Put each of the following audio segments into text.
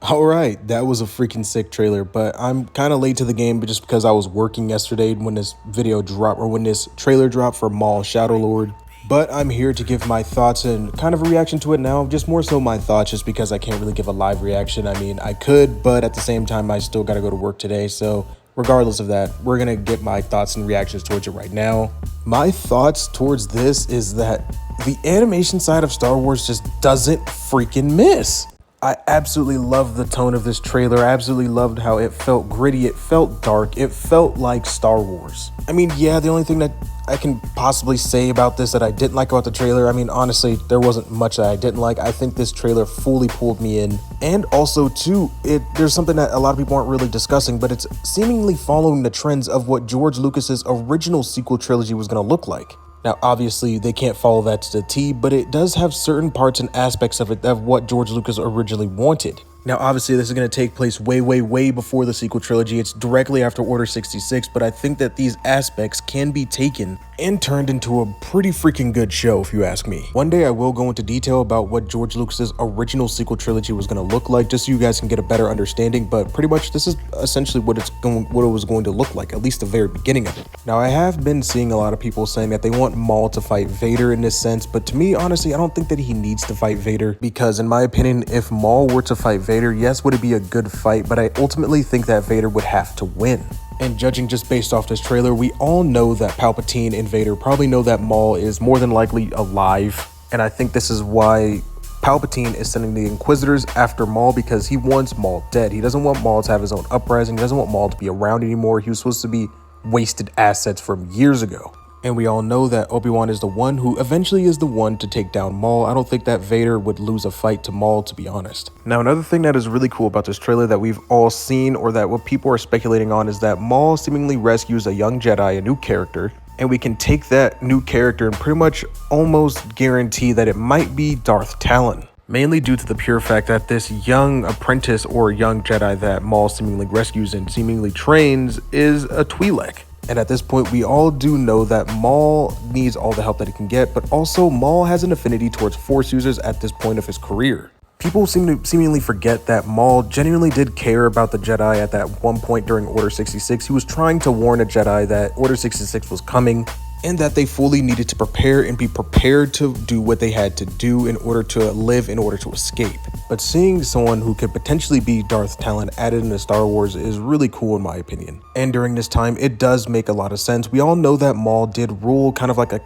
Alright, that was a freaking sick trailer, but I'm kind of late to the game just because I was working yesterday when this video dropped, or when this trailer dropped for Maul Shadow Lord. But I'm here to give my thoughts and kind of a reaction to it now, just more so my thoughts, just because I can't really give a live reaction. I mean, I could, but at the same time, I still gotta go to work today, so regardless of that, we're gonna get my thoughts and reactions towards it right now. My thoughts towards this is that the animation side of Star Wars just doesn't freaking miss. I absolutely loved the tone of this trailer. I absolutely loved how it felt gritty, it felt dark, it felt like Star Wars. I mean, yeah, the only thing that I can possibly say about this that I didn't like about the trailer, I mean, honestly, there wasn't much that I didn't like. I think this trailer fully pulled me in. And also, too, there's something that a lot of people aren't really discussing, but it's seemingly following the trends of what George Lucas's original sequel trilogy was going to look like. Now, obviously, they can't follow that to the T, but it does have certain parts and aspects of it of what George Lucas originally wanted. Now, obviously, this is going to take place way before the sequel trilogy. It's directly after Order 66, but I think that these aspects can be taken and turned into a pretty freaking good show, if you ask me. One day, I will go into detail about what George Lucas's original sequel trilogy was going to look like, just so you guys can get a better understanding, but pretty much this is essentially what it was going to look like, at least the very beginning of it. Now, I have been seeing a lot of people saying that they want Maul to fight Vader in this sense, but to me, honestly, I don't think that he needs to fight Vader, because in my opinion, if Maul were to fight Vader, yes, would it be a good fight, but I ultimately think that Vader would have to win. And judging just based off this trailer, we all know that Palpatine and Vader probably know that Maul is more than likely alive, and I think this is why Palpatine is sending the Inquisitors after Maul, because he wants Maul dead. He doesn't want Maul to have his own uprising. He doesn't want Maul to be around anymore. He was supposed to be wasted assets from years ago. And we all know that Obi-Wan is the one who eventually is the one to take down Maul. I don't think that Vader would lose a fight to Maul, to be honest. Now, another thing that is really cool about this trailer that we've all seen, or that what people are speculating on, is that Maul seemingly rescues a young Jedi, a new character, and we can take that new character and pretty much almost guarantee that it might be Darth Talon. Mainly due to the pure fact that this young apprentice or young Jedi that Maul seemingly rescues and seemingly trains is a Twi'lek. And at this point, we all do know that Maul needs all the help that he can get, but also Maul has an affinity towards Force users at this point of his career. People seem to seemingly forget that Maul genuinely did care about the Jedi at that one point during Order 66. He was trying to warn a Jedi that Order 66 was coming, and that they fully needed to prepare and be prepared to do what they had to do in order to live, in order to escape. But seeing someone who could potentially be Darth Talon added into Star Wars is really cool in my opinion. And during this time, it does make a lot of sense. We all know that Maul did rule kind of like a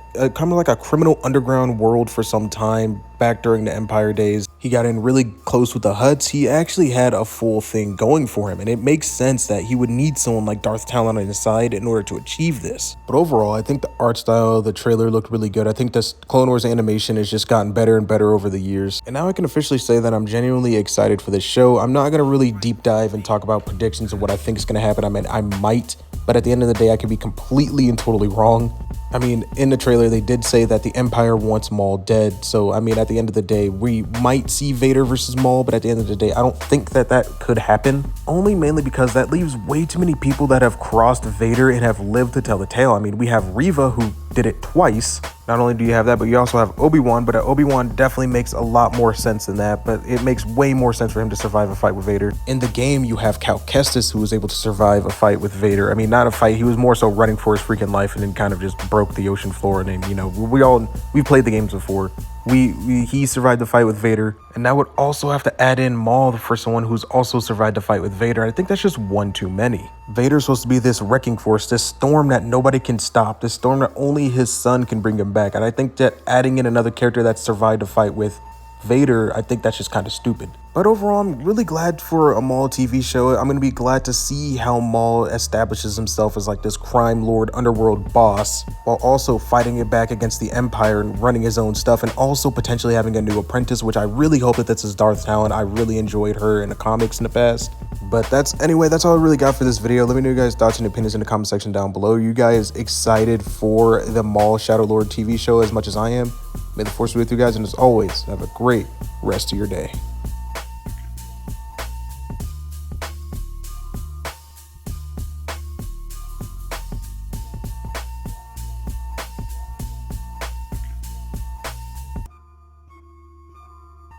criminal underground world for some time back during the Empire days. He got in really close with the Hutts. He actually had a full thing going for him, and it makes sense that he would need someone like Darth Talon on his side in order to achieve this. But overall, I think the art style of the trailer looked really good. I think this Clone Wars animation has just gotten better and better over the years. And now I can officially say that I'm genuinely excited for this show. I'm not going to really deep dive and talk about predictions of what I think is going to happen. I mean, I might, but at the end of the day, I could be completely and totally wrong. I mean, in the trailer, they did say that the Empire wants Maul dead. So, I mean, at the end of the day, we might see Vader versus Maul, but at the end of the day, I don't think that that could happen. Only mainly because that leaves way too many people that have crossed Vader and have lived to tell the tale. I mean, we have Reva, who did it twice. Not only do you have that, but you also have Obi-Wan, but Obi-Wan definitely makes a lot more sense than that, but it makes way more sense for him to survive a fight with Vader. In the game, you have Cal Kestis, who was able to survive a fight with Vader. I mean, not a fight, he was more so running for his freaking life and then kind of just broke the ocean floor, and then, you know, we've played the games before. He survived the fight with Vader, and that would also have to add in Maul for someone who's also survived the fight with Vader. I think that's just one too many. Vader's supposed to be this wrecking force, this storm that nobody can stop, this storm that only his son can bring him back. And I think that adding in another character that survived a fight with Vader, I think that's just kind of stupid. But overall, I'm really glad for a Maul TV show. I'm going to be glad to see how Maul establishes himself as like this crime lord underworld boss, while also fighting it back against the Empire and running his own stuff, and also potentially having a new apprentice, which I really hope that this is Darth Talon. I really enjoyed her in the comics in the past. But that's all I really got for this video. Let me know your guys' thoughts and opinions in the comment section down below. Are you guys excited for the Maul Shadow Lord TV show as much as I am? May the force be with you guys, and as always, have a great rest of your day.